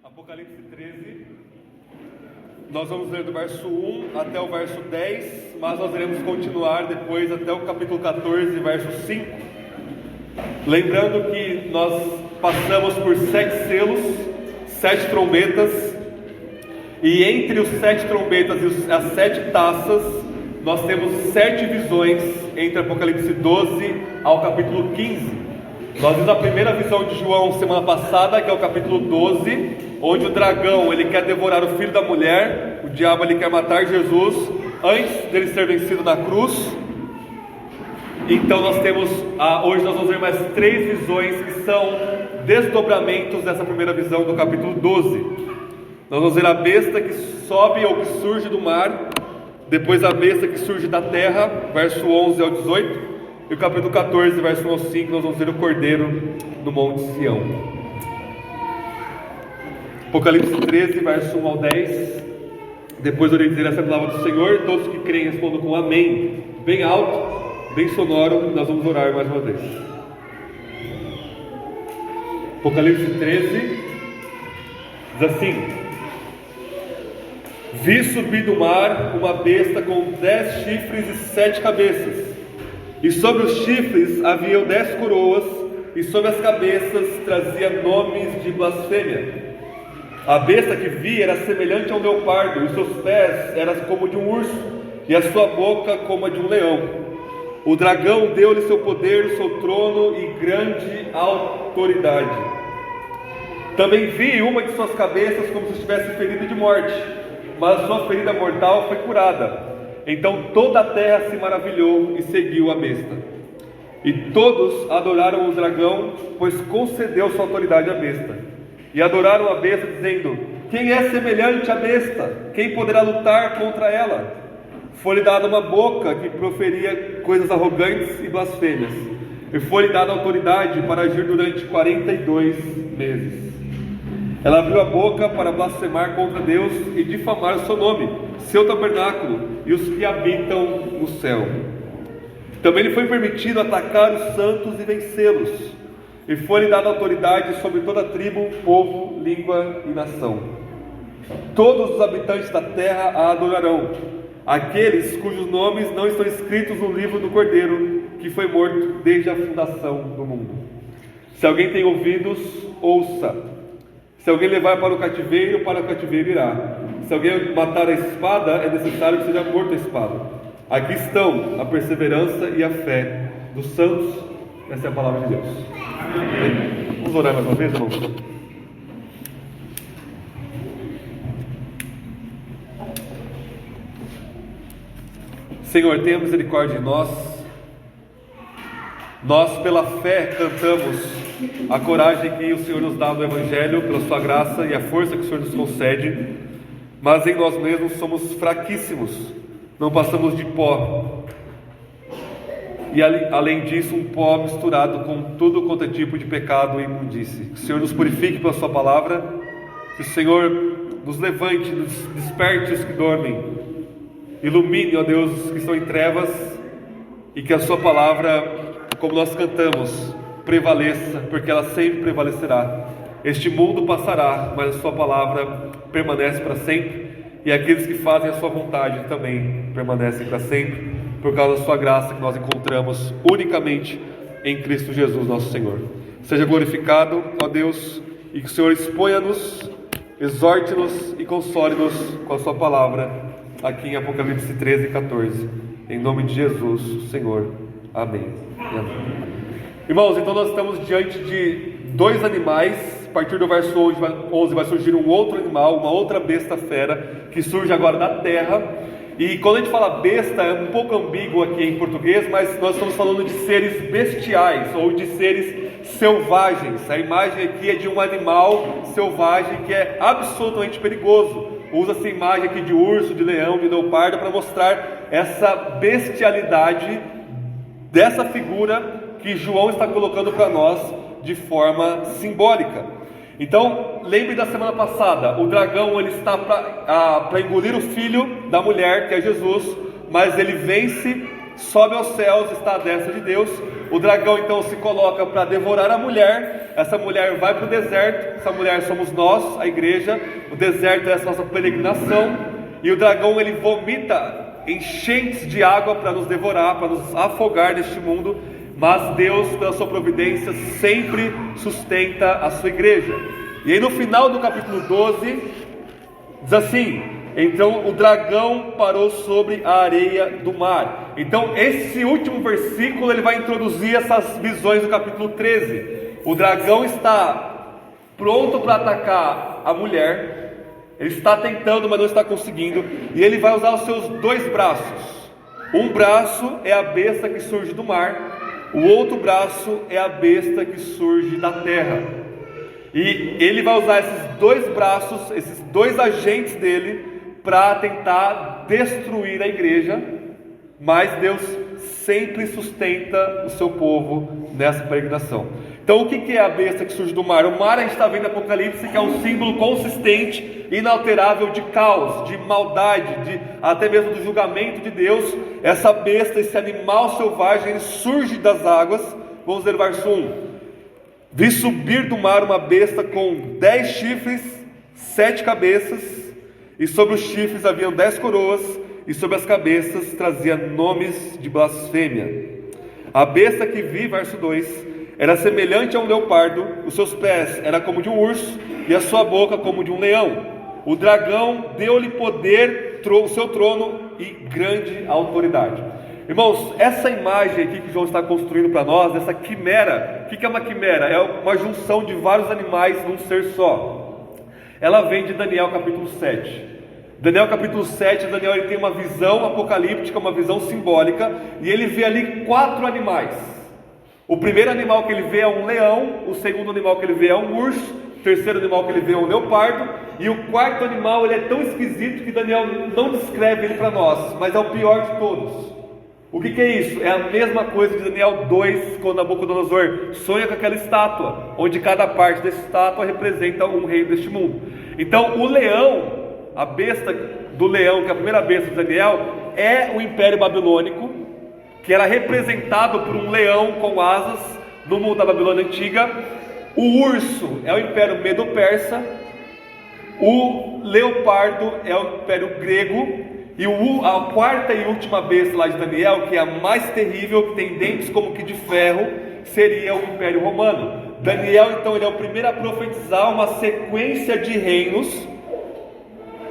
Apocalipse 13, nós vamos ler do verso 1 até o verso 10, mas nós iremos continuar depois até o capítulo 14, verso 5. Lembrando que nós passamos por 7 selos, 7 trombetas, e entre os 7 trombetas e as 7 taças, nós temos 7 visões entre Apocalipse 12 ao capítulo 15. Nós vimos a primeira visão de João semana passada, que é o capítulo 12, onde o dragão ele quer devorar o filho da mulher, o diabo ele quer matar Jesus antes dele ser vencido na cruz. Então nós temos, hoje nós vamos ver mais 3 visões que são desdobramentos dessa primeira visão do capítulo 12. Nós vamos ver a besta que sobe ou que surge do mar, depois a besta que surge da terra, verso 11 ao 18, e o capítulo 14, verso 1 ao 5, nós vamos ver o cordeiro no Monte Sião. Apocalipse 13, verso 1 ao 10. Depois eu irei dizer essa palavra do Senhor. Todos que creem respondam com amém, bem alto, bem sonoro. Nós vamos orar mais uma vez. Apocalipse 13 diz assim: vi subir do mar uma besta com 10 chifres e 7 cabeças, e sobre os chifres haviam 10 coroas, e sobre as cabeças trazia nomes de blasfêmia. A besta que vi era semelhante a um leopardo, e os seus pés eram como de um urso, e a sua boca como a de um leão. O dragão deu-lhe seu poder, o seu trono e grande autoridade. Também vi uma de suas cabeças como se estivesse ferida de morte, mas sua ferida mortal foi curada. Então toda a terra se maravilhou e seguiu a besta. E todos adoraram o dragão, pois concedeu sua autoridade à besta. E adoraram a besta, dizendo: quem é semelhante à besta? Quem poderá lutar contra ela? Foi-lhe dada uma boca que proferia coisas arrogantes e blasfêmias, e foi-lhe dada autoridade para agir durante 42 meses. Ela abriu a boca para blasfemar contra Deus e difamar o seu nome, seu tabernáculo e os que habitam no céu. Também lhe foi permitido atacar os santos e vencê-los, e foi-lhe dada autoridade sobre toda tribo, povo, língua e nação. Todos os habitantes da terra a adorarão, aqueles cujos nomes não estão escritos no livro do Cordeiro, que foi morto desde a fundação do mundo. Se alguém tem ouvidos, ouça. Se alguém levar para o cativeiro irá. Se alguém matar a espada, é necessário que seja morto a espada. Aqui estão a perseverança e a fé dos santos. Essa é a palavra de Deus. Amém. Vamos orar mais uma vez, irmãos? Senhor, tenha misericórdia de nós. Nós, pela fé, cantamos a coragem que o Senhor nos dá no Evangelho, pela sua graça e a força que o Senhor nos concede, mas em nós mesmos somos fraquíssimos, não passamos de pó, e além disso um pó misturado com tudo quanto é tipo de pecado e imundície. Que o Senhor nos purifique pela sua palavra, que o Senhor nos levante, nos desperte os que dormem, ilumine, ó Deus, os que estão em trevas, e que a sua palavra, como nós cantamos, prevaleça, porque ela sempre prevalecerá. Este mundo passará, mas a sua palavra permanece para sempre, e aqueles que fazem a sua vontade também permanecem para sempre, por causa da sua graça que nós encontramos unicamente em Cristo Jesus nosso Senhor. Seja glorificado, ó Deus, e que o Senhor exponha-nos, exorte-nos e console-nos com a sua palavra, aqui em Apocalipse 13 e 14, em nome de Jesus, Senhor. Amém. Amém. Irmãos, então nós estamos diante de 2 animais. A partir do verso 11 vai surgir um outro animal, uma outra besta fera, que surge agora da terra. E quando a gente fala besta, é um pouco ambíguo aqui em português, mas nós estamos falando de seres bestiais, ou de seres selvagens. A imagem aqui é de um animal selvagem que é absolutamente perigoso. Usa-se a imagem aqui de urso, de leão, de leopardo, para mostrar essa bestialidade dessa figura que João está colocando para nós de forma simbólica. Então, lembre da semana passada, o dragão ele está para engolir o filho da mulher, que é Jesus, mas ele vence, sobe aos céus, está à destra de Deus, O dragão então se coloca para devorar a mulher. Essa mulher vai para o deserto. Essa mulher somos nós, a igreja. O deserto é essa nossa peregrinação. E o dragão ele vomita enchentes de água para nos devorar, para nos afogar neste mundo. Mas Deus, pela sua providência, sempre sustenta a sua igreja. E aí no final do capítulo 12, diz assim: então o dragão parou sobre a areia do mar. Então esse último versículo ele vai introduzir essas visões do capítulo 13. O dragão está pronto para atacar a mulher. Ele está tentando, mas não está conseguindo. E ele vai usar os seus dois braços. Um braço é a besta que surge do mar. O outro braço é a besta que surge da terra. E ele vai usar esses dois braços, esses dois agentes dele, para tentar destruir a igreja. Mas Deus sempre sustenta o seu povo nessa peregrinação. Então o que é a besta que surge do mar? O mar, a gente está vendo em Apocalipse, que é um símbolo consistente, inalterável de caos, de maldade, até mesmo do julgamento de Deus. Essa besta, esse animal selvagem, ele surge das águas. Vamos ler o verso 1. Vi subir do mar uma besta com 10 chifres, 7 cabeças, e sobre os chifres haviam 10 coroas, e sobre as cabeças trazia nomes de blasfêmia. A besta que vi, verso 2, era semelhante a um leopardo, os seus pés eram como de um urso, e a sua boca como de um leão. O dragão deu-lhe poder, o seu trono e grande autoridade. Irmãos, essa imagem aqui que João está construindo para nós, essa quimera, o que é uma quimera? É uma junção de vários animais num ser só. Ela vem de Daniel capítulo 7. Daniel capítulo 7, Daniel ele tem uma visão apocalíptica, uma visão simbólica, e ele vê ali 4 animais. O primeiro animal que ele vê é um leão, o segundo animal que ele vê é um urso, o terceiro animal que ele vê é um leopardo, e o quarto animal ele é tão esquisito que Daniel não descreve ele para nós, mas é o pior de todos. O que é isso? É a mesma coisa de Daniel 2, quando Nabucodonosor sonha com aquela estátua, onde cada parte dessa estátua representa um rei deste mundo. Então o leão, a besta do leão, que é a primeira besta de Daniel, é o Império Babilônico, que era representado por um leão com asas no mundo da Babilônia Antiga. O urso é o Império Medo-Persa. O leopardo é o Império Grego. E a quarta e última besta lá de Daniel, que é a mais terrível, que tem dentes como que de ferro, seria o Império Romano. Daniel então ele é o primeiro a profetizar uma sequência de reinos.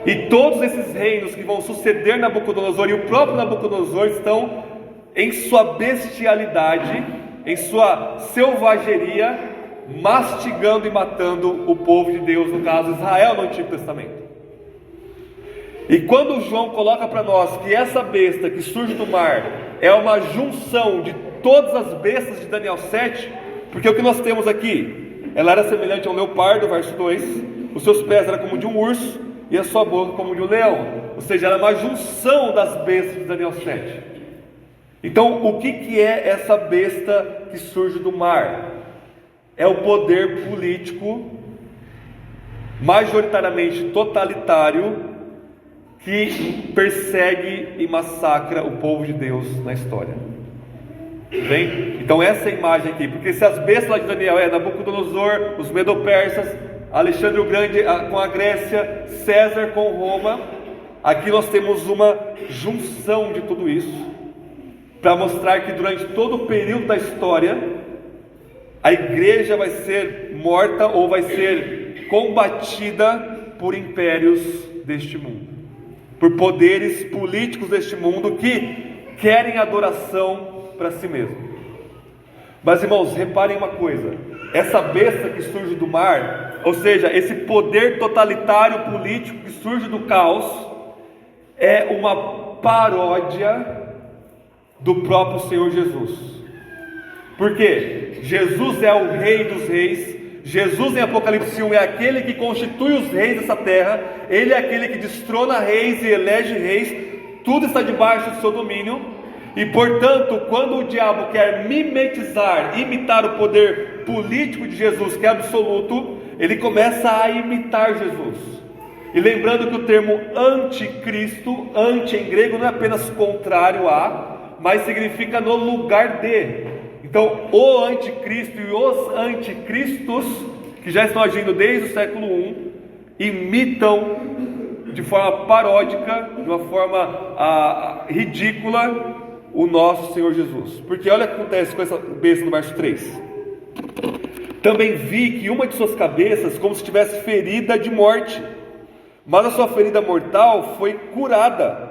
E todos esses reinos que vão suceder Nabucodonosor, e o próprio Nabucodonosor, estão em sua bestialidade, em sua selvageria, mastigando e matando o povo de Deus, no caso Israel no Antigo Testamento. E quando João coloca para nós que essa besta que surge do mar é uma junção de todas as bestas de Daniel 7, porque o que nós temos aqui, ela era semelhante a um leopardo, verso 2, os seus pés eram como de um urso, e a sua boca como de um leão, ou seja, ela é uma junção das bestas de Daniel 7. Então, o que é essa besta que surge do mar? É o poder político, majoritariamente totalitário, que persegue e massacra o povo de Deus na história. Bem? Então essa é a imagem aqui, porque se as bestas lá de Daniel é Nabucodonosor, os Medo-Persas, Alexandre o Grande com a Grécia, César com Roma, aqui nós temos uma junção de tudo isso, para mostrar que durante todo o período da história, a igreja vai ser morta ou vai ser combatida por impérios deste mundo, por poderes políticos deste mundo que querem adoração para si mesmo. Mas irmãos, reparem uma coisa, essa besta que surge do mar, ou seja, esse poder totalitário político que surge do caos, é uma paródia do próprio Senhor Jesus. Por quê? Jesus é o Rei dos Reis. Jesus em Apocalipse 1 é aquele que constitui os reis dessa terra. Ele é aquele que destrona reis e elege reis. Tudo está debaixo do seu domínio. E portanto, quando o diabo quer mimetizar, imitar o poder político de Jesus, que é absoluto, ele começa a imitar Jesus. E lembrando que o termo anticristo, anti em grego, não é apenas contrário a, mas significa no lugar de. Então, o anticristo e os anticristos, que já estão agindo desde o século I, imitam de forma paródica, de uma forma ridícula, o nosso Senhor Jesus. Porque olha o que acontece com essa besta no verso 3. Também vi que uma de suas cabeças como se estivesse ferida de morte, mas a sua ferida mortal foi curada.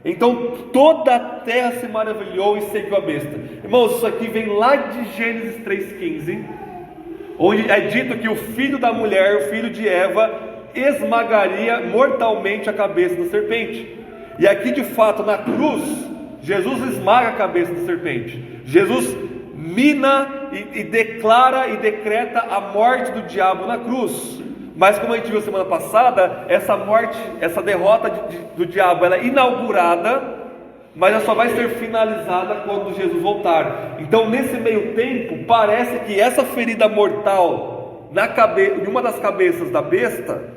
Então toda a terra se maravilhou e seguiu a besta. Irmãos, isso aqui vem lá de Gênesis 3,15, onde é dito que o filho da mulher, o filho de Eva, esmagaria mortalmente a cabeça da serpente. E aqui de fato na cruz, Jesus esmaga a cabeça da serpente. Jesus mina e declara e decreta a morte do diabo na cruz. Mas como a gente viu semana passada, essa morte, essa derrota do diabo, ela é inaugurada, mas ela só vai ser finalizada quando Jesus voltar. Então nesse meio tempo, parece que essa ferida mortal em uma das cabeças da besta,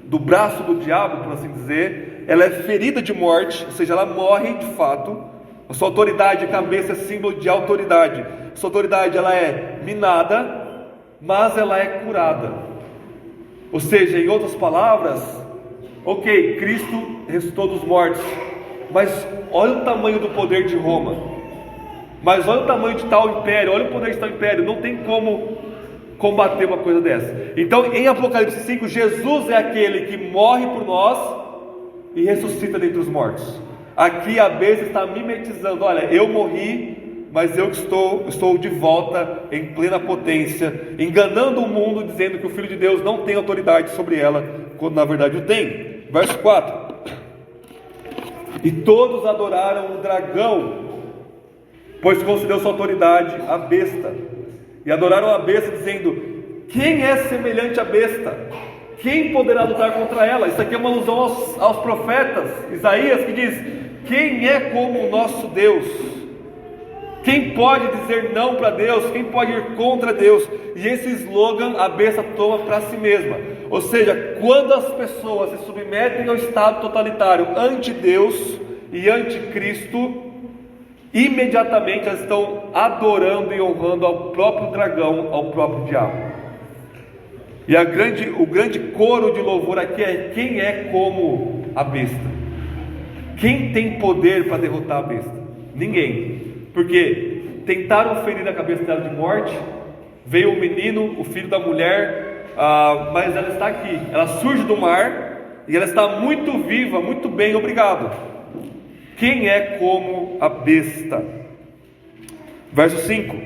do braço do diabo, por assim dizer, ela é ferida de morte, ou seja, ela morre de fato. A sua autoridade, a cabeça é símbolo de autoridade. A sua autoridade, ela é minada, mas ela é curada. Ou seja, em outras palavras, ok, Cristo ressuscitou dos mortos, mas olha o tamanho do poder de Roma, mas olha o tamanho de tal império, olha o poder de tal império, não tem como combater uma coisa dessa. Então em Apocalipse 5, Jesus é aquele que morre por nós e ressuscita dentre os mortos. Aqui a besta está mimetizando, olha, eu morri, mas eu estou de volta em plena potência, enganando o mundo, dizendo que o Filho de Deus não tem autoridade sobre ela, quando na verdade o tem. Verso 4: e todos adoraram o dragão, pois concedeu sua autoridade à besta, e adoraram a besta, dizendo: quem é semelhante à besta? Quem poderá lutar contra ela? Isso aqui é uma alusão aos profetas, Isaías, que diz: quem é como o nosso Deus? Quem pode dizer não para Deus? Quem pode ir contra Deus? E esse slogan a besta toma para si mesma. Ou seja, quando as pessoas se submetem ao estado totalitário anti-Deus e anticristo, imediatamente elas estão adorando e honrando ao próprio dragão, ao próprio diabo. E o grande coro de louvor aqui é: quem é como a besta? Quem tem poder para derrotar a besta? Ninguém. Porque tentaram ferir a cabeça dela de morte, veio o menino, o filho da mulher, mas ela está aqui, ela surge do mar, e ela está muito viva, muito bem, obrigado. Quem é como a besta? Verso 5: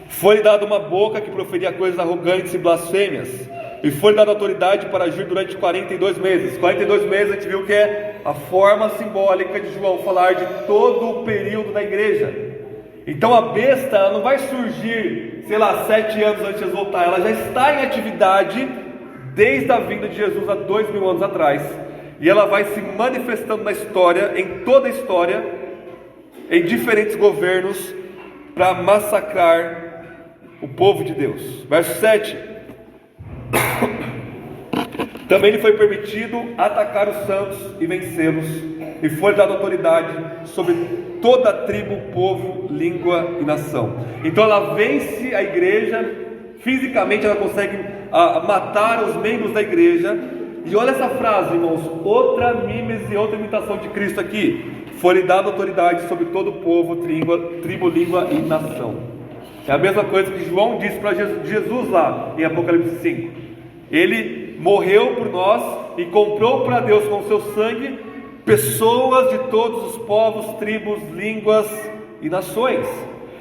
foi-lhe dada uma boca que proferia coisas arrogantes e blasfêmias, e foi-lhe dada autoridade para agir durante 42 meses. 42 meses a gente viu que é a forma simbólica de João falar de todo o período da igreja. Então a besta, ela não vai surgir, 7 anos antes de Jesus voltar, ela já está em atividade desde a vinda de Jesus há 2000 anos atrás, e ela vai se manifestando na história, em toda a história, em diferentes governos, para massacrar o povo de Deus. Verso 7: também lhe foi permitido atacar os santos e vencê-los, e foi dada autoridade sobre toda a tribo, povo, língua e nação. Então ela vence a igreja, fisicamente ela consegue matar os membros da igreja. E olha essa frase, irmãos, outra mímese, outra imitação de Cristo aqui: foi-lhe dada autoridade sobre todo o povo, tribo, língua e nação. É a mesma coisa que João disse para Jesus lá em Apocalipse 5. Ele morreu por nós e comprou para Deus com o seu sangue pessoas de todos os povos, tribos, línguas e nações.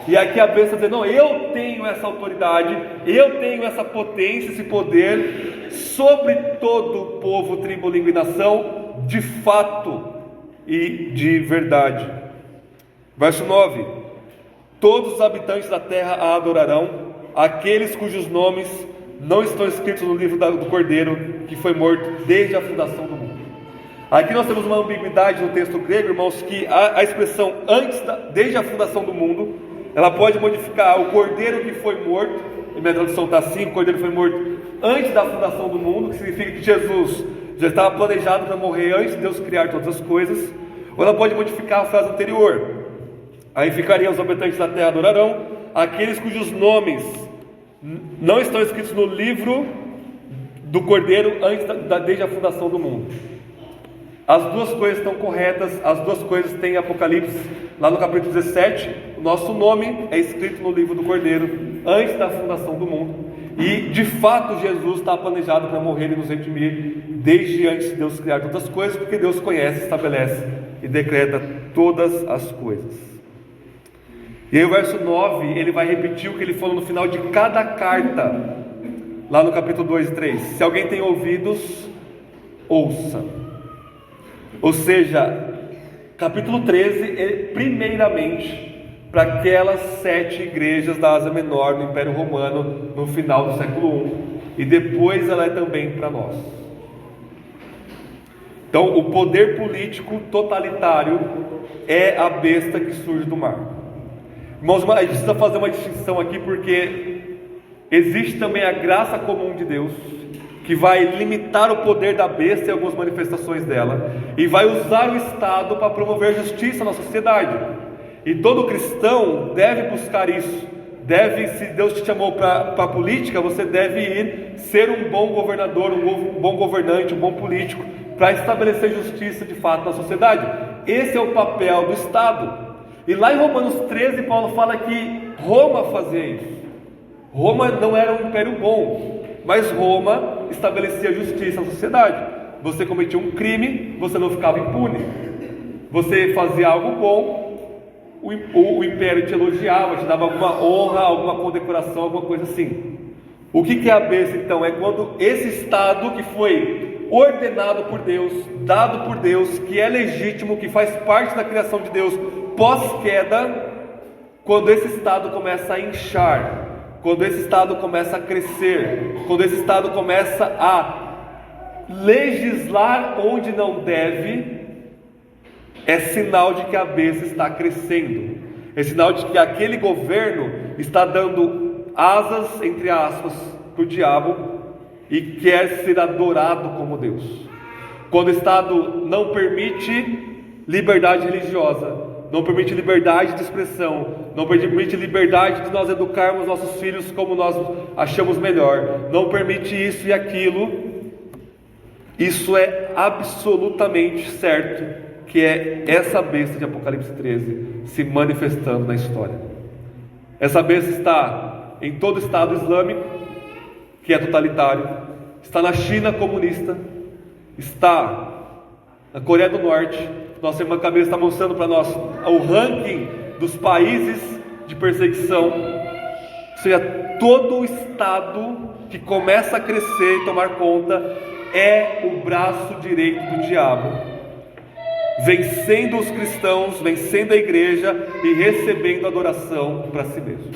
E aqui a besta está dizendo: não, eu tenho essa autoridade, eu tenho essa potência, esse poder sobre todo o povo, tribo, língua e nação, de fato e de verdade. Verso 9: todos os habitantes da terra a adorarão, aqueles cujos nomes não estão escritos no livro do Cordeiro, que foi morto desde a fundação do mundo. Aqui nós temos uma ambiguidade no texto grego, irmãos, que a expressão desde a fundação do mundo, ela pode modificar o Cordeiro que foi morto. Em minha tradução está assim: o Cordeiro foi morto antes da fundação do mundo, que significa que Jesus já estava planejado para morrer antes de Deus criar todas as coisas. Ou ela pode modificar a frase anterior. Aí ficaria: os habitantes da terra adorarão, aqueles cujos nomes não estão escritos no livro do Cordeiro desde a fundação do mundo. As duas coisas estão corretas, as duas coisas têm Apocalipse, lá no capítulo 17, o nosso nome é escrito no livro do Cordeiro, antes da fundação do mundo, e de fato Jesus está planejado para morrer e nos redimir, desde antes de Deus criar todas as coisas, porque Deus conhece, estabelece e decreta todas as coisas. E aí o verso 9, ele vai repetir o que ele falou no final de cada carta, lá no capítulo 2 e 3, se alguém tem ouvidos, ouça. Ou seja, capítulo 13 é primeiramente para aquelas 7 igrejas da Ásia Menor do Império Romano no final do século I, e depois ela é também para nós. Então o poder político totalitário é a besta que surge do mar. Irmãos, a gente precisa fazer uma distinção aqui, porque existe também a graça comum de Deus, que vai limitar o poder da besta e algumas manifestações dela, e vai usar o Estado para promover justiça na sociedade. E todo cristão deve buscar isso. Se Deus te chamou para a política, você deve ir ser um bom governador, um bom governante, um bom político, para estabelecer justiça de fato na sociedade. Esse é o papel do Estado. E lá em Romanos 13, Paulo fala que Roma fazia isso. Roma não era um império bom, mas Roma estabelecia justiça na sociedade. Você cometia um crime, você não ficava impune. Você fazia algo bom, o império te elogiava, te dava alguma honra, alguma condecoração, alguma coisa assim. O que é a besta então? É quando esse Estado que foi ordenado por Deus, dado por Deus, que é legítimo, que faz parte da criação de Deus pós-queda, quando esse Estado começa a inchar, quando esse Estado começa a crescer, quando esse Estado começa a legislar onde não deve, é sinal de que a besta está crescendo, é sinal de que aquele governo está dando asas, entre aspas, para o diabo, e quer ser adorado como Deus. Quando o Estado não permite liberdade religiosa, não permite liberdade de expressão, não permite liberdade de nós educarmos nossos filhos como nós achamos melhor, não permite isso e aquilo, isso é absolutamente certo que é essa besta de Apocalipse 13 se manifestando na história. Essa besta está em todo o Estado Islâmico, que é totalitário, está na China comunista, está na Coreia do Norte. Nossa irmã Camila está mostrando para nós o ranking dos países de perseguição. Ou seja, todo o Estado que começa a crescer e tomar conta é o braço direito do diabo, vencendo os cristãos, vencendo a igreja e recebendo adoração para si mesmo.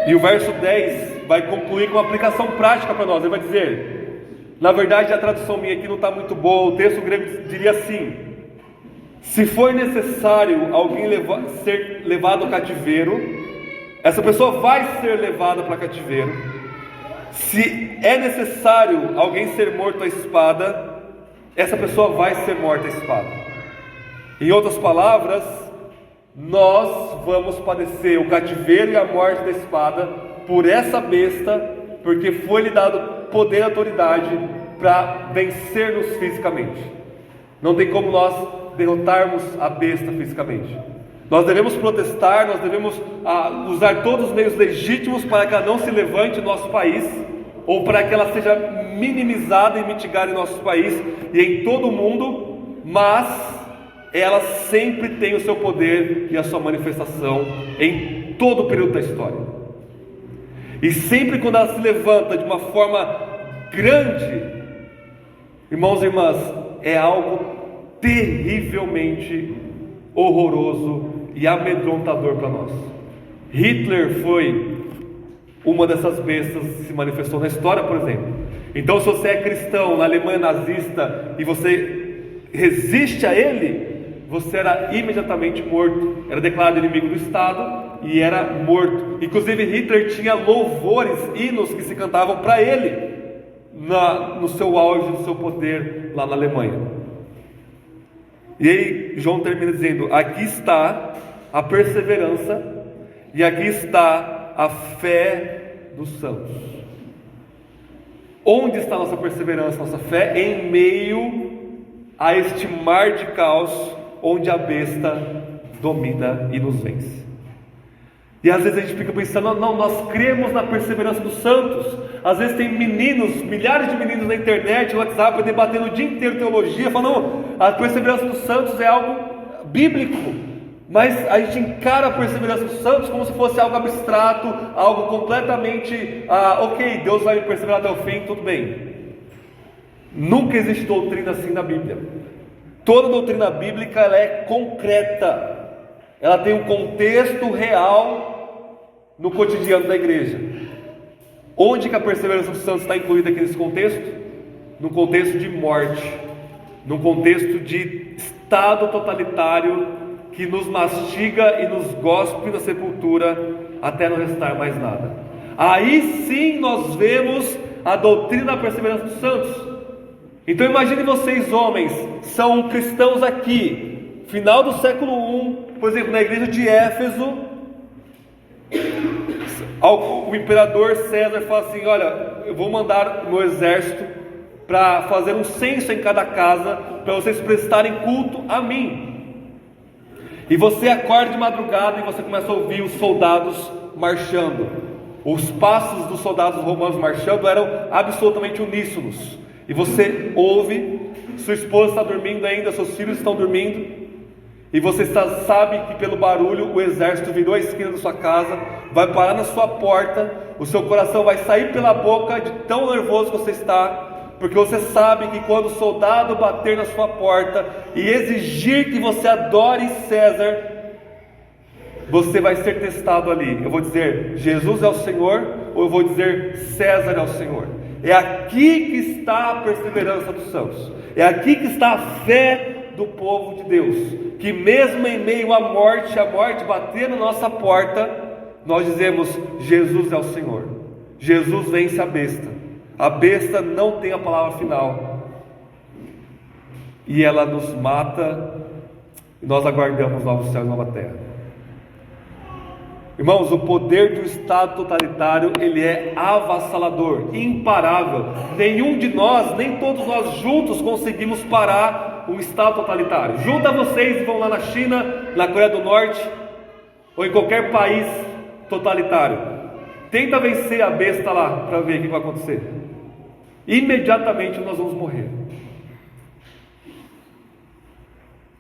E o verso 10 vai concluir com uma aplicação prática para nós. Ele vai dizer, na verdade a tradução minha aqui não está muito boa, o texto grego diria assim: se for necessário alguém ser levado ao cativeiro, essa pessoa vai ser levada para cativeiro. Se é necessário alguém ser morto à espada, essa pessoa vai ser morta à espada. Em outras palavras, nós vamos padecer o cativeiro e a morte da espada por essa besta, porque foi-lhe dado poder e autoridade para vencer-nos fisicamente. Não tem como nós derrotarmos a besta fisicamente. Nós devemos protestar, nós devemos usar todos os meios legítimos para que ela não se levante no nosso país, ou para que ela seja minimizada e mitigada em nosso país e em todo o mundo, mas ela sempre tem o seu poder e a sua manifestação em todo o período da história. E sempre quando ela se levanta de uma forma grande, irmãos e irmãs, é algo terrivelmente horroroso e amedrontador para nós. Hitler foi uma dessas bestas que se manifestou na história, por exemplo. Então, se você é cristão na Alemanha nazista e você resiste a ele, você era imediatamente morto, era declarado inimigo do Estado e era morto. Inclusive Hitler tinha louvores, hinos que se cantavam para ele no seu auge, no seu poder lá na Alemanha. E aí João termina dizendo: aqui está a perseverança, e aqui está a fé dos santos. Onde está nossa perseverança, nossa fé? Em meio a este mar de caos, onde a besta domina e nos vence. E às vezes a gente fica pensando, não, nós cremos na perseverança dos santos. Às vezes tem meninos, milhares de meninos na internet, no WhatsApp, debatendo o dia inteiro teologia, falando, não, a perseverança dos santos é algo bíblico. Mas a gente encara a perseverança dos santos como se fosse algo abstrato, algo completamente, ok, Deus vai me perseverar até o fim, tudo bem. Nunca existe doutrina assim na Bíblia. Toda doutrina bíblica ela é concreta, ela tem um contexto real no cotidiano da igreja. Onde que a perseverança dos santos está incluída aqui nesse contexto? No contexto de morte, no contexto de estado totalitário que nos mastiga e nos gospe da sepultura até não restar mais nada. Aí sim nós vemos a doutrina da perseverança dos santos. Então imagine vocês, homens, são cristãos aqui, final do século I, por exemplo, na igreja de Éfeso, o imperador César fala assim, olha, eu vou mandar o meu exército para fazer um censo em cada casa, para vocês prestarem culto a mim. E você acorda de madrugada e você começa a ouvir os soldados marchando. Os passos dos soldados romanos marchando eram absolutamente uníssonos. E você ouve, sua esposa está dormindo ainda, seus filhos estão dormindo, e você sabe que pelo barulho o exército virou a esquina da sua casa, vai parar na sua porta, o seu coração vai sair pela boca de tão nervoso que você está, porque você sabe que quando o soldado bater na sua porta e exigir que você adore César, você vai ser testado ali. Eu vou dizer Jesus é o Senhor, ou eu vou dizer César é o Senhor. É aqui que está a perseverança dos santos, é aqui que está a fé do povo de Deus, que mesmo em meio à morte, a morte bater na nossa porta, nós dizemos Jesus é o Senhor. Jesus vence a besta. A besta não tem a palavra final, e ela nos mata, e nós aguardamos novos céus e nova terra. Irmãos, o poder do Estado totalitário, ele é avassalador, imparável. Nenhum de nós, nem todos nós juntos conseguimos parar um Estado totalitário. Junta vocês e vão lá na China, na Coreia do Norte, ou em qualquer país totalitário. Tenta vencer a besta lá, para ver o que vai acontecer. Imediatamente nós vamos morrer.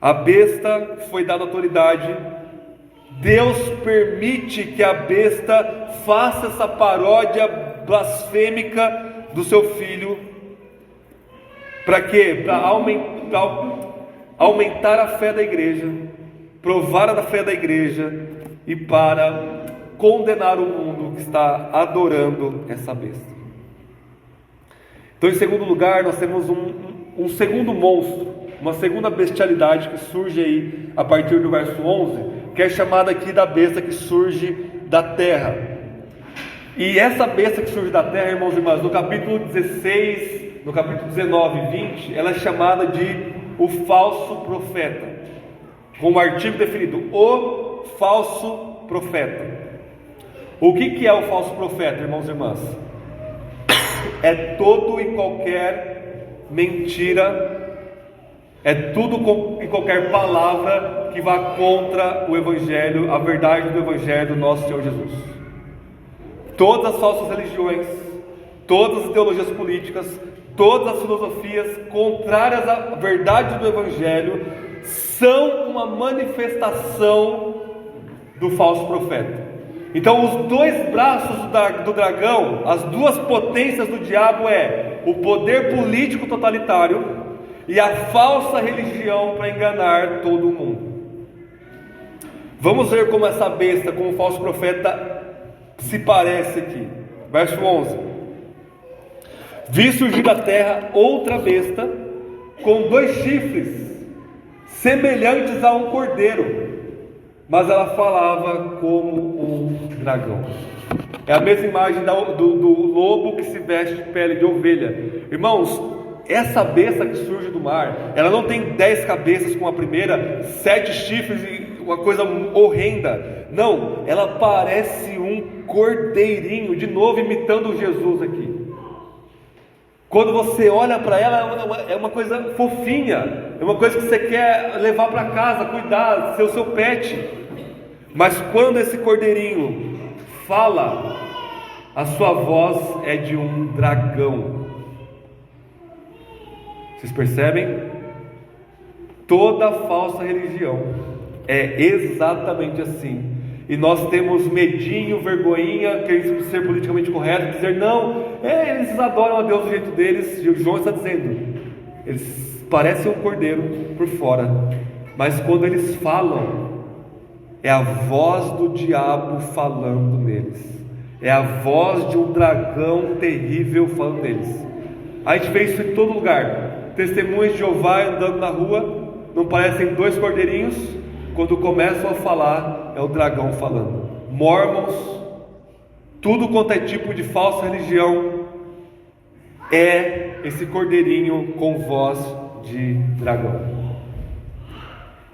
A besta foi dada autoridade. Deus permite que a besta faça essa paródia blasfêmica do seu filho. Para quê? Para aumentar a fé da igreja, provar a fé da igreja e para condenar o mundo que está adorando essa besta. Então, em segundo lugar, nós temos um segundo monstro, uma segunda bestialidade que surge aí a partir do verso 11, que é chamada aqui da besta que surge da terra. E essa besta que surge da terra, irmãos e irmãs, no capítulo 16, no capítulo 19 e 20, ela é chamada de o falso profeta, com um artigo definido, o falso profeta. O que é o falso profeta, irmãos e irmãs? É todo e qualquer mentira, é tudo e qualquer palavra que vá contra o Evangelho, a verdade do Evangelho do nosso Senhor Jesus. Todas as falsas religiões, todas as ideologias políticas, todas as filosofias contrárias à verdade do Evangelho são uma manifestação do falso profeta. Então os dois braços do dragão, as duas potências do diabo é o poder político totalitário e a falsa religião para enganar todo mundo. Vamos ver como essa besta, como o falso profeta se parece aqui. Verso 11: Vi surgir da terra outra besta com 2 chifres semelhantes a um cordeiro, mas ela falava como um dragão. É a mesma imagem do lobo que se veste de pele de ovelha. Irmãos, essa besta que surge do mar, ela não tem 10 cabeças como a primeira, 7 chifres e uma coisa horrenda. Não, ela parece um cordeirinho, de novo imitando Jesus aqui. Quando você olha para ela, é uma coisa fofinha, é uma coisa que você quer levar para casa, cuidar, ser o seu pet. Mas quando esse cordeirinho fala, a sua voz é de um dragão. Vocês percebem? Toda falsa religião é exatamente assim. E nós temos medinho, vergonhinha, querendo ser politicamente correto, dizer não, eles adoram a Deus do jeito deles. João está dizendo, eles parecem um cordeiro por fora, mas quando eles falam, é a voz do diabo falando neles, é a voz de um dragão terrível falando neles. A gente vê isso em todo lugar. Testemunhas de Jeová andando na rua, não parecem dois cordeirinhos? Quando começam a falar, é o dragão falando. Mormons, tudo quanto é tipo de falsa religião, é esse cordeirinho com voz de dragão.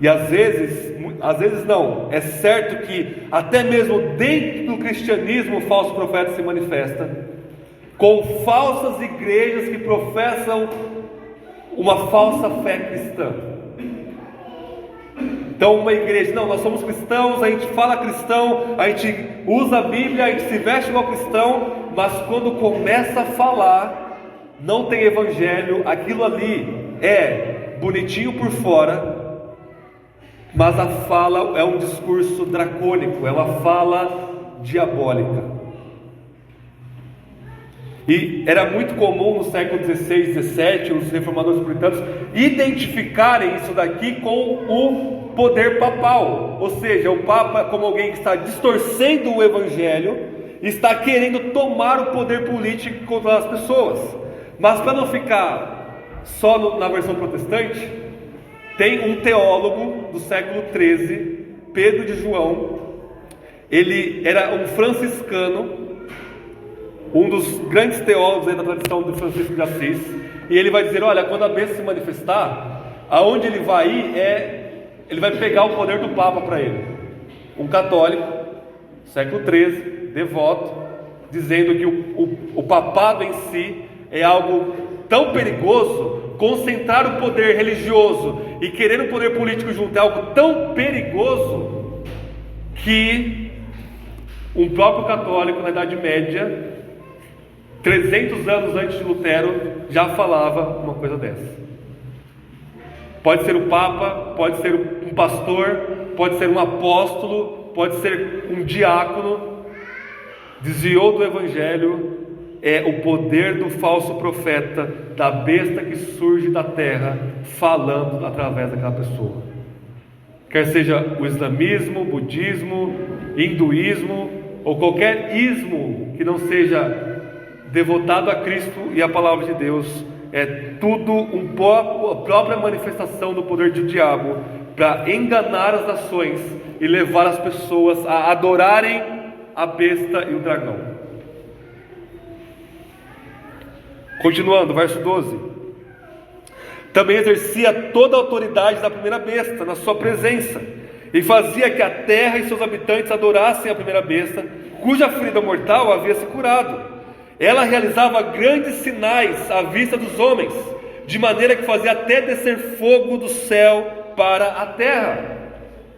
E às vezes não, é certo que até mesmo dentro do cristianismo o falso profeta se manifesta, com falsas igrejas que professam uma falsa fé cristã. Então uma igreja, não, nós somos cristãos, a gente fala cristão, a gente usa a Bíblia, a gente se veste igual cristão, mas quando começa a falar, não tem evangelho, aquilo ali é bonitinho por fora, mas a fala é um discurso dracônico, é uma fala diabólica. E era muito comum no século XVI e XVII, os reformadores puritanos identificarem isso daqui com o poder papal, ou seja, o Papa como alguém que está distorcendo o Evangelho, está querendo tomar o poder político contra as pessoas. Mas para não ficar só na versão protestante, tem um teólogo do século XIII, Pedro de João. Ele era um franciscano, um dos grandes teólogos aí da tradição de Francisco de Assis, e ele vai dizer, olha, quando a besta se manifestar, aonde ele vai ir ele vai pegar o poder do Papa para ele. Um católico, século XIII, devoto, dizendo que o papado em si é algo tão perigoso, concentrar o poder religioso e querer o poder político junto é algo tão perigoso, que um próprio católico na Idade Média, 300 anos antes de Lutero, já falava uma coisa dessa. Pode ser o Papa, pode ser um pastor, pode ser um apóstolo, pode ser um diácono, desviou do Evangelho, é o poder do falso profeta, da besta que surge da terra, falando através daquela pessoa. Quer seja o islamismo, budismo, hinduísmo, ou qualquer ismo que não seja devotado a Cristo e a palavra de Deus, é tudo a própria manifestação do poder do diabo para enganar as nações e levar as pessoas a adorarem a besta e o dragão. Continuando, verso 12. Também exercia toda a autoridade da primeira besta na sua presença, e fazia que a terra e seus habitantes adorassem a primeira besta, cuja ferida mortal havia se curado. Ela realizava grandes sinais à vista dos homens, de maneira que fazia até descer fogo do céu para a terra.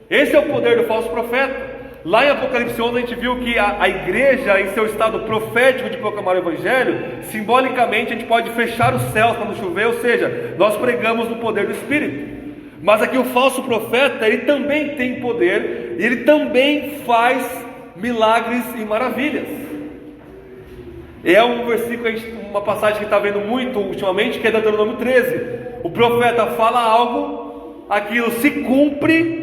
Esse é o poder do falso profeta. Lá em Apocalipse 11 a gente viu que a igreja, em seu estado profético de proclamar o Evangelho, simbolicamente a gente pode fechar os céus para não chover, ou seja, nós pregamos no poder do Espírito. Mas aqui o falso profeta, ele também tem poder, e ele também faz milagres e maravilhas. É um versículo, uma passagem que está vendo muito ultimamente, que é Deuteronômio 13. O profeta fala algo, aquilo se cumpre,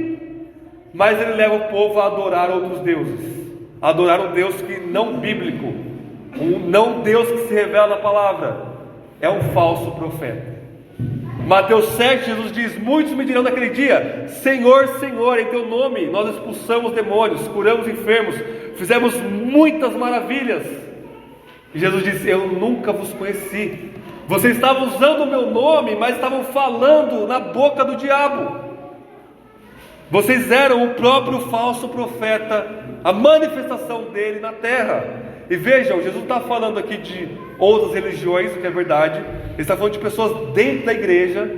mas ele leva o povo a adorar outros deuses, a adorar um Deus que não bíblico, um não Deus que se revela na palavra. É um falso profeta. Mateus 7, Jesus diz: muitos me dirão naquele dia: Senhor, Senhor, em teu nome nós expulsamos demônios, curamos enfermos, fizemos muitas maravilhas. E Jesus disse: eu nunca vos conheci. Vocês estavam usando o meu nome, mas estavam falando na boca do diabo. Vocês eram o próprio falso profeta, a manifestação dele na terra. E vejam, Jesus não está falando aqui de outras religiões, o que é verdade. Ele está falando de pessoas dentro da igreja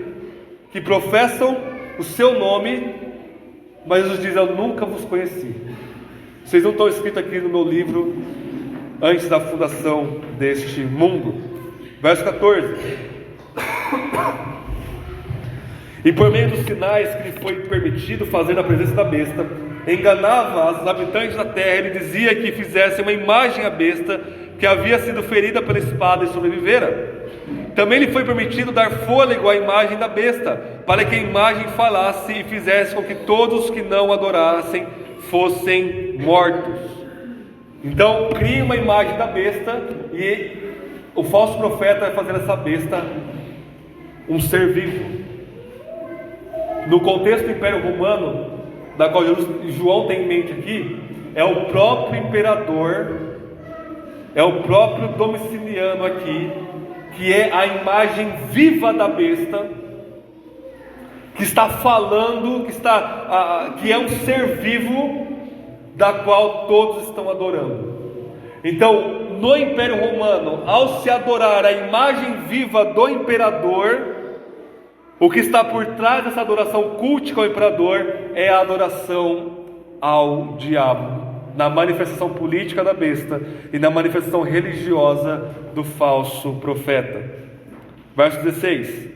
que professam o seu nome, mas Jesus diz: eu nunca vos conheci. Vocês não estão escritos aqui no meu livro antes da fundação deste mundo. Verso 14. E por meio dos sinais que lhe foi permitido fazer na presença da besta, enganava os habitantes da terra. Ele dizia que fizessem uma imagem à besta, que havia sido ferida pela espada e sobrevivera. Também lhe foi permitido dar fôlego à imagem da besta, para que a imagem falasse e fizesse com que todos que não adorassem fossem mortos. Então cria uma imagem da besta, e o falso profeta vai fazer essa besta um ser vivo. No contexto do Império Romano, da qual João tem em mente aqui, é o próprio imperador, é o próprio Domiciano aqui, que é a imagem viva da besta, que está falando, que é um ser vivo, da qual todos estão adorando. Então, no Império Romano, ao se adorar a imagem viva do imperador, o que está por trás dessa adoração cultica ao imperador é a adoração ao diabo, na manifestação política da besta e na manifestação religiosa do falso profeta. Verso 16.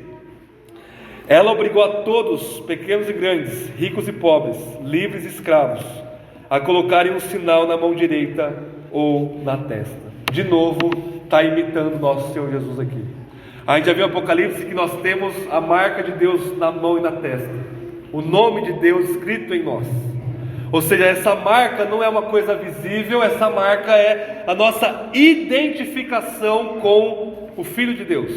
Ela obrigou a todos, pequenos e grandes, ricos e pobres, livres e escravos, a colocarem um sinal na mão direita ou na testa. De novo, está imitando nosso Senhor Jesus aqui. A gente já viu em Apocalipse que nós temos a marca de Deus na mão e na testa, o nome de Deus escrito em nós. Ou seja, essa marca não é uma coisa visível, essa marca é a nossa identificação com o Filho de Deus.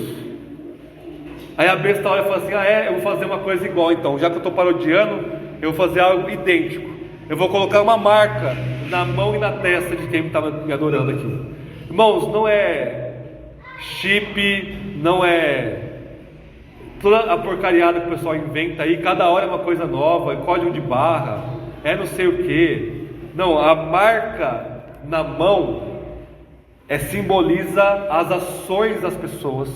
Aí a besta olha e fala assim: eu vou fazer uma coisa igual então, já que eu estou parodiando, eu vou fazer algo idêntico. Eu vou colocar uma marca na mão e na testa de quem está me adorando aqui. Irmãos, não é chip, não é toda a porcariada que o pessoal inventa aí, cada hora é uma coisa nova, é código de barra, é não sei o que. Não, a marca na mão simboliza as ações das pessoas,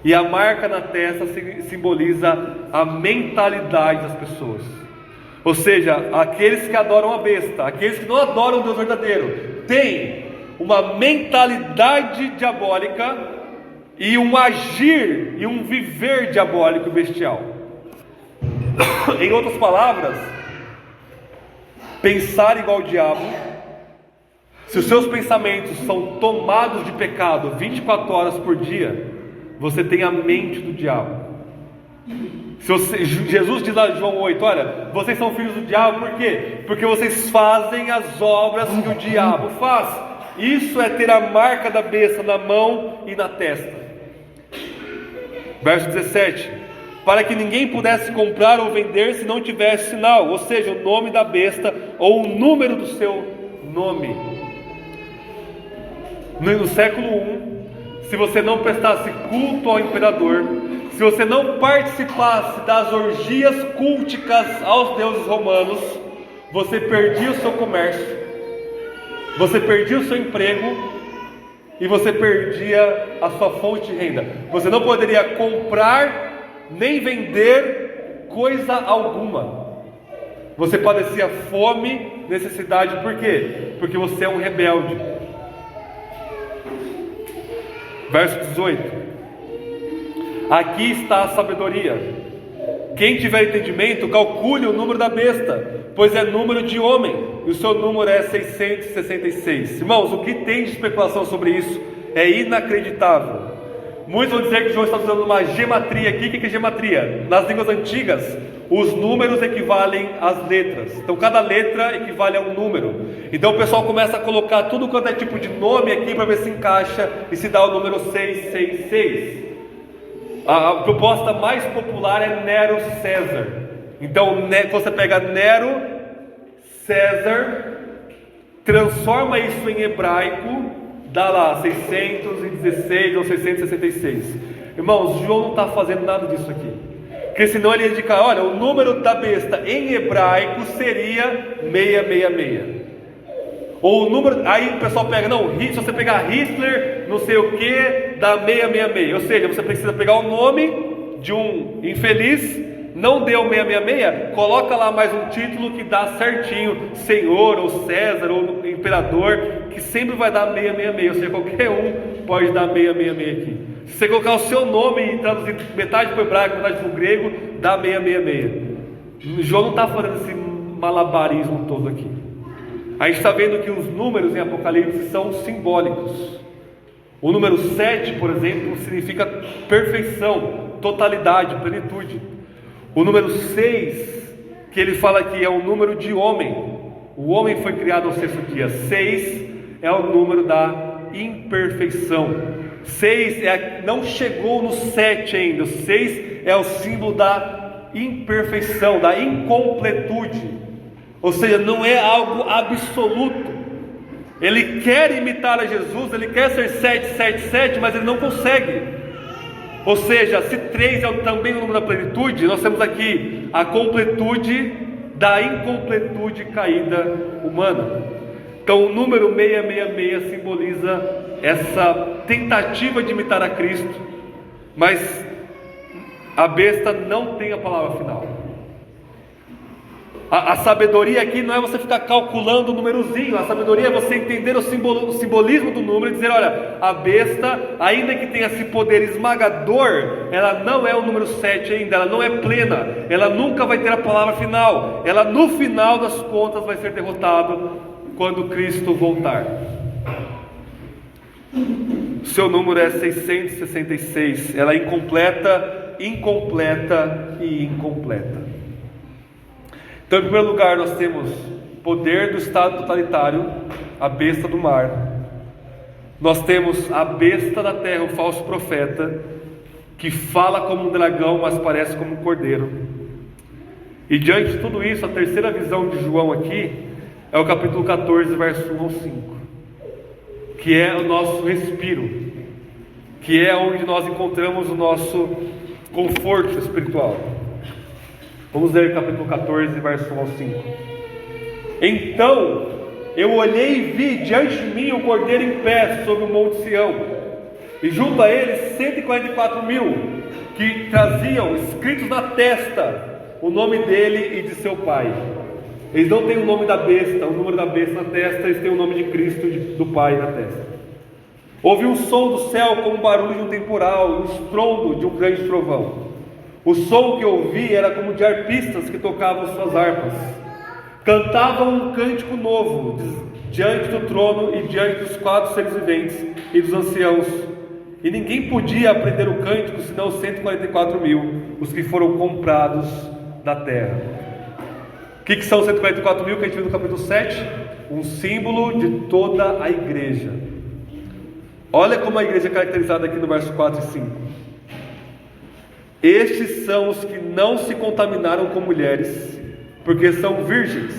e a marca na testa simboliza a mentalidade das pessoas. Ou seja, aqueles que adoram a besta, aqueles que não adoram o Deus verdadeiro, têm uma mentalidade diabólica e um agir e um viver diabólico e bestial. Em outras palavras, pensar igual ao diabo. Se os seus pensamentos são tomados de pecado 24 horas por dia, você tem a mente do diabo. Jesus diz lá em João 8, olha, vocês são filhos do diabo, por quê? Porque vocês fazem as obras que o diabo faz. Isso é ter a marca da besta na mão e na testa. Verso 17. Para que ninguém pudesse comprar ou vender se não tivesse sinal, ou seja, o nome da besta ou o número do seu nome. No século I, se você não prestasse culto ao imperador, se você não participasse das orgias culticas aos deuses romanos, você perdia o seu comércio, você perdia o seu emprego e você perdia a sua fonte de renda. Você não poderia comprar nem vender coisa alguma. Você padecia fome, necessidade, por quê? Porque você é um rebelde. Verso 18. Aqui está a sabedoria. Quem tiver entendimento, calcule o número da besta, pois é número de homem, e o seu número é 666. Irmãos, o que tem de especulação sobre isso é inacreditável. Muitos vão dizer que João está usando uma gematria aqui. O que é gematria? Nas línguas antigas, os números equivalem às letras. Então cada letra equivale a um número. Então o pessoal começa a colocar tudo quanto é tipo de nome aqui para ver se encaixa e se dá o número 666. A proposta mais popular é Nero César. Então você pega Nero César, transforma isso em hebraico, dá lá 616 ou 666. Irmãos, João não está fazendo nada disso aqui. Porque senão ele ia indicar, olha, o número da besta em hebraico seria 666. Ou o número, aí o pessoal pega, não, se você pegar Hitler, não sei o que, dá 666. Ou seja, você precisa pegar o nome de um infeliz, não deu 666, coloca lá mais um título que dá certinho, Senhor, ou César, ou Imperador, que sempre vai dar 666. Ou seja, qualquer um pode dar 666 aqui. Se você colocar o seu nome e traduzir metade para o hebraico, metade para o grego, dá 666. João não está fazendo esse malabarismo todo aqui. A gente está vendo que os números em Apocalipse são simbólicos. O número 7, por exemplo, significa perfeição, totalidade, plenitude. O número 6, que ele fala que é o número de homem. O homem foi criado ao sexto dia. 6 é o número da imperfeição. 6 não chegou no 7 ainda. O 6 é o símbolo da imperfeição, da incompletude. Ou seja, não é algo absoluto. Ele quer imitar a Jesus, ele quer ser 777, mas ele não consegue. Ou seja, se 3 é também o número da plenitude, nós temos aqui a completude da incompletude caída humana. Então o número 666 simboliza essa tentativa de imitar a Cristo, mas a besta não tem a palavra final. A sabedoria aqui não é você ficar calculando o númerozinho. A sabedoria é você entender o simbolismo do número e dizer, olha, a besta, ainda que tenha esse poder esmagador, ela não é o número 7 ainda, ela não é plena, ela nunca vai ter a palavra final. Ela no final das contas vai ser derrotada quando Cristo voltar. Seu número é 666. Ela é incompleta e incompleta. Então, em primeiro lugar, nós temos poder do estado totalitário, a besta do mar. Nós temos a besta da terra, o falso profeta, que fala como um dragão, mas parece como um cordeiro. E diante de tudo isso, a terceira visão de João aqui é o capítulo 14, verso 1 ao 5, que é o nosso respiro, que é onde nós encontramos o nosso conforto espiritual. Vamos ler o capítulo 14, verso 1 ao 5. Então eu olhei e vi diante de mim o cordeiro em pé sobre o monte Sião, e junto a ele 144.000, que traziam escritos na testa o nome dele e de seu pai. Eles não têm o nome da besta, o número da besta na testa, eles têm o nome de Cristo do Pai na testa. Ouvi um som do céu como o barulho de um temporal, e um estrondo de um grande trovão. O som que eu ouvi era como de arpistas que tocavam suas harpas. Cantavam um cântico novo diante do trono e diante dos 4 seres viventes e dos anciãos. E ninguém podia aprender o cântico senão os 144.000, os que foram comprados da terra. O que são os 144.000 que a gente viu no capítulo 7? Um símbolo de toda a igreja. Olha como a igreja é caracterizada aqui no verso 4 e 5. Estes são os que não se contaminaram com mulheres, porque são virgens.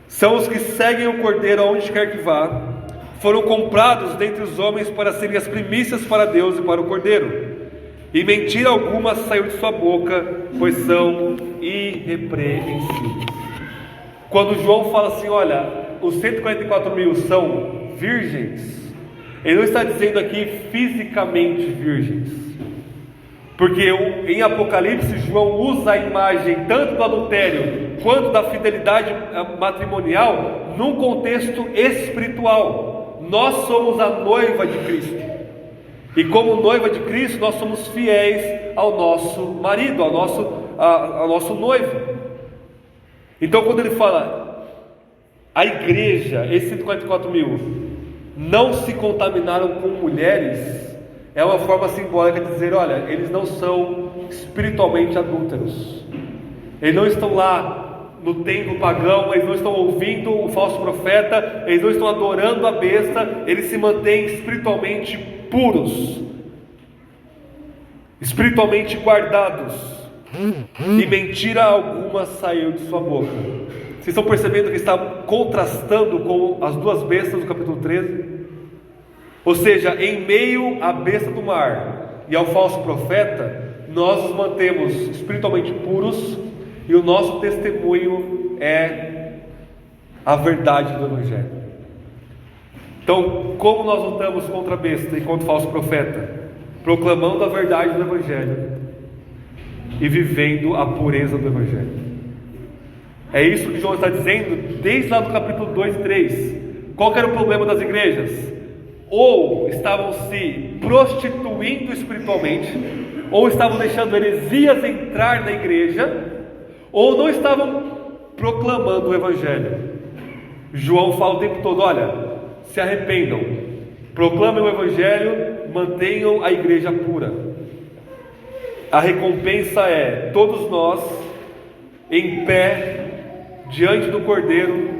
São os que seguem o cordeiro aonde quer que vá. Foram comprados dentre os homens para serem as primícias para Deus e para o cordeiro. E mentira alguma saiu de sua boca, pois são irrepreensíveis. Quando João fala assim, olha, os 144.000 são virgens, ele não está dizendo aqui fisicamente virgens. Porque em Apocalipse, João usa a imagem tanto do adultério quanto da fidelidade matrimonial num contexto espiritual. Nós somos a noiva de Cristo. E como noiva de Cristo, nós somos fiéis ao nosso marido, ao nosso noivo. Então quando ele fala, a igreja, esses 144.000, não se contaminaram com mulheres, é uma forma simbólica de dizer, olha, eles não são espiritualmente adúlteros. Eles não estão lá no templo pagão, eles não estão ouvindo o falso profeta, eles não estão adorando a besta, eles se mantêm espiritualmente puros, espiritualmente guardados, e mentira alguma saiu de sua boca. Vocês estão percebendo que está contrastando com as duas bestas do capítulo 13? Ou seja, em meio à besta do mar e ao falso profeta, nós nos mantemos espiritualmente puros e o nosso testemunho é a verdade do Evangelho. Então, como nós lutamos contra a besta e contra o falso profeta? Proclamando a verdade do Evangelho e vivendo a pureza do Evangelho. É isso que João está dizendo desde lá do capítulo 2 e 3. Qual que era o problema das igrejas? Ou estavam se prostituindo espiritualmente, ou estavam deixando heresias entrar na igreja, ou não estavam proclamando o Evangelho. João fala o tempo todo: olha, se arrependam, proclamem o Evangelho, mantenham a igreja pura. A recompensa é todos nós em pé diante do Cordeiro,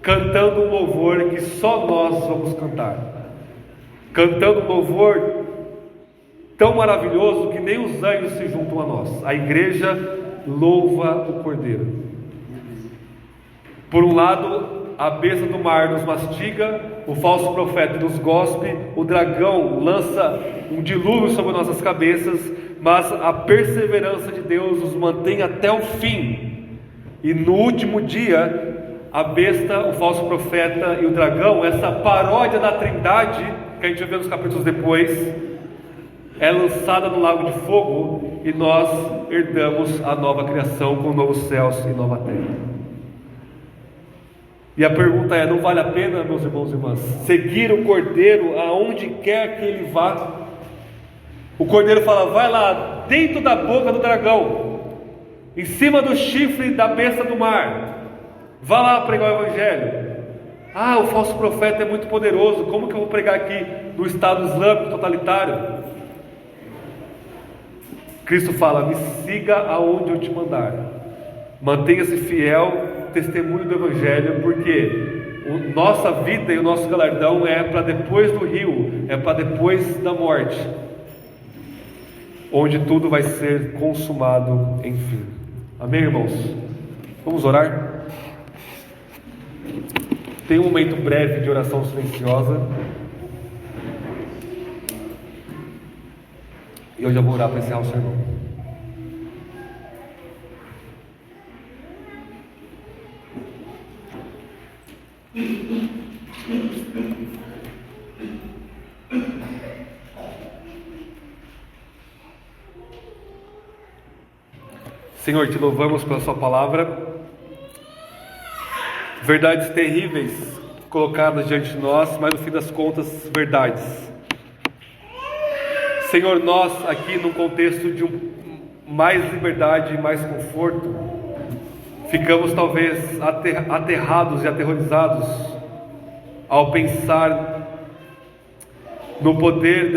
cantando um louvor que só nós vamos cantar, cantando um louvor tão maravilhoso que nem os anjos se juntam a nós. A igreja louva o Cordeiro. Por um lado, a besta do mar nos mastiga, o falso profeta nos gospe, o dragão lança um dilúvio sobre nossas cabeças, mas a perseverança de Deus nos mantém até o fim. E no último dia, a besta, o falso profeta e o dragão, essa paródia da Trindade, que a gente vai ver nos capítulos depois, é lançada no lago de fogo, e nós herdamos a nova criação com novos céus e nova terra. E a pergunta é: não vale a pena, meus irmãos e irmãs, seguir o Cordeiro aonde quer que ele vá? O Cordeiro fala: vai lá dentro da boca do dragão, em cima do chifre da besta do mar, vá lá pregar o Evangelho. Ah, o falso profeta é muito poderoso, como que eu vou pregar aqui no Estado Islâmico totalitário? Cristo fala: me siga aonde eu te mandar, mantenha-se fiel, testemunho do Evangelho, porque nossa vida e o nosso galardão é para depois do rio, é para depois da morte, onde tudo vai ser consumado, enfim. Amém, irmãos? Vamos orar? Tem um momento breve de oração silenciosa, e eu já vou orar para encerrar o sermão. Senhor, te louvamos pela sua palavra, verdades terríveis colocadas diante de nós, mas no fim das contas, verdades. Senhor, nós aqui num contexto de mais liberdade e mais conforto, ficamos talvez aterrados e aterrorizados ao pensar no poder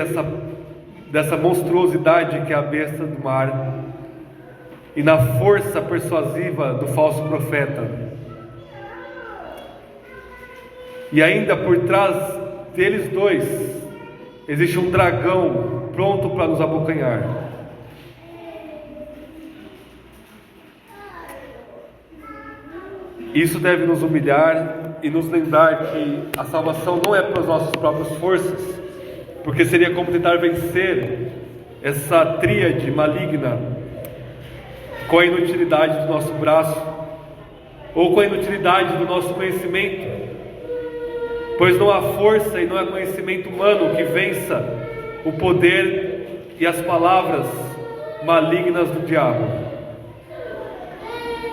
dessa monstruosidade que é a besta do mar e na força persuasiva do falso profeta. E ainda por trás deles dois existe um dragão pronto para nos abocanhar. Isso deve nos humilhar e nos lembrar que a salvação não é pelas nossas próprias forças, porque seria como tentar vencer essa tríade maligna com a inutilidade do nosso braço ou com a inutilidade do nosso conhecimento, pois não há força e não há conhecimento humano que vença o poder e as palavras malignas do diabo.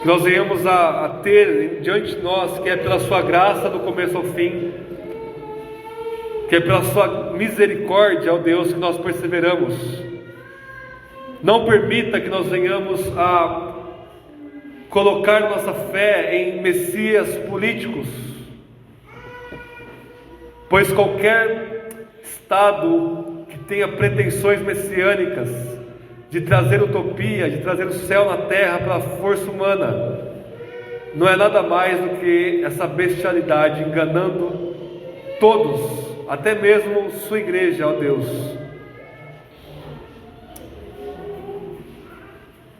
Que nós venhamos a ter diante de nós, que é pela sua graça do começo ao fim, que é pela sua misericórdia, ó Deus, que nós perseveramos. Não permita que nós venhamos a colocar nossa fé em messias políticos, pois qualquer Estado que tenha pretensões messiânicas de trazer utopia, de trazer o céu na terra pela força humana, não é nada mais do que essa bestialidade enganando todos, até mesmo sua igreja, ó Deus.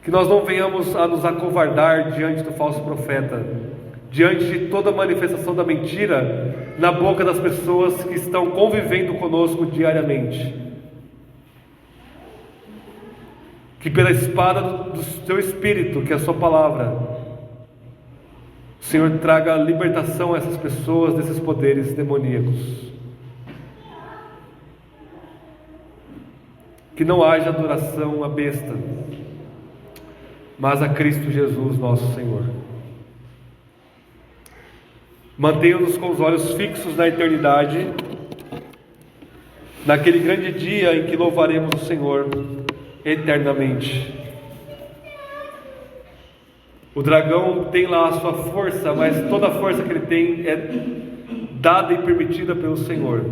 Que nós não venhamos a nos acovardar diante do falso profeta, diante de toda manifestação da mentira na boca das pessoas que estão convivendo conosco diariamente. que pela espada do Teu Espírito, que é a Sua palavra, o Senhor traga libertação a essas pessoas desses poderes demoníacos. Que não haja adoração à besta, mas a Cristo Jesus, nosso Senhor. Mantenha-nos com os olhos fixos na eternidade, naquele grande dia em que louvaremos o Senhor eternamente. O dragão tem lá a sua força, mas toda a força que ele tem é dada e permitida pelo Senhor.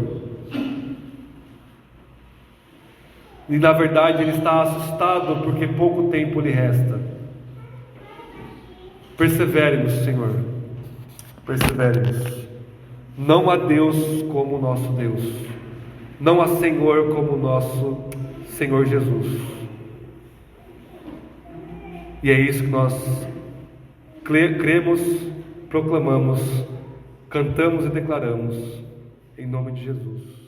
E na verdade ele está assustado porque pouco tempo lhe resta. Perseveremos, Senhor. Perseveremos. Não há Deus como o nosso Deus. Não há Senhor como o nosso Senhor Jesus. E é isso que nós cremos, proclamamos, cantamos e declaramos, em nome de Jesus.